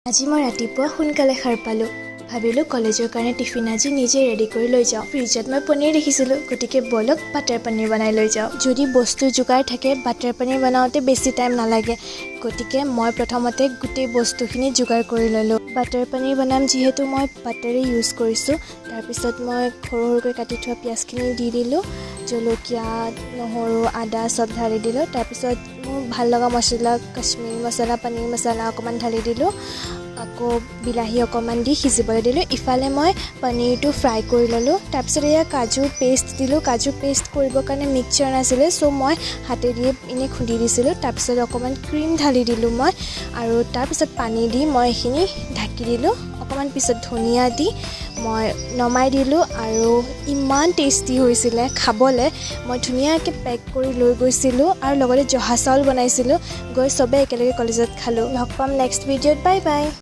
আজি মই ৰাতিপুৱা সোনকালে সাৰ পালোঁ। ভাবিলোঁ কলেজৰ কাৰণে টিফিন আজি নিজে ৰেডি কৰি লৈ যাওঁ। ফ্ৰিজত মই পনীৰ দেখিছিলোঁ, গতিকে বলক বাটাৰ পনীৰ বনাই লৈ যাওঁ। যদি বস্তু যোগাৰ থাকে বাটাৰ পনীৰ বনাওঁতে বেছি টাইম নালাগে, গতিকে মই প্ৰথমতে গোটেই বস্তুখিনি যোগাৰ কৰি ল'লোঁ। বাটাৰ পনীৰ বনাম যিহেতু মই বাটাৰে ইউজ কৰিছোঁ। তাৰপিছত মই সৰু সৰুকৈ কাটি থোৱা পিঁয়াজখিনি দি দিলোঁ, জলকীয়া, নহৰু, আদা চব ঢালি দিলোঁ। তাৰপিছত মোৰ ভাল লগা মছলা, কাশ্মীৰী মছলা, পনীৰ মছলা অকণমান ঢালি দিলোঁ। আকৌ বিলাহী অকণমান দি সিজিবলৈ দিলোঁ। ইফালে মই পনীৰটো ফ্ৰাই কৰি ল'লোঁ। তাৰপিছত এয়া কাজু পেষ্ট দিলোঁ। কাজু পেষ্ট কৰিবৰ কাৰণে মিক্সচাৰ নাছিলে, চ' মই হাতেদিয়ে এনেই খুন্দি দিছিলোঁ। তাৰপিছত অকণমান ক্ৰীম ঢালি দিলোঁ মই, আৰু তাৰপিছত পানী দি মই এইখিনি ঢাকি দিলোঁ। অকণমান পিছত ধনিয়া দি মই নমাই দিলোঁ, আৰু ইমান টেষ্টি হৈছিলে খাবলৈ। মই ধুনীয়াকৈ পেক কৰি লৈ গৈছিলোঁ, আৰু লগতে জহা চাউল বনাইছিলোঁ। গৈ চবেই একেলগে কলেজত খালোঁ। লগ পাম নেক্সট ভিডিঅ'ত। Bye bye.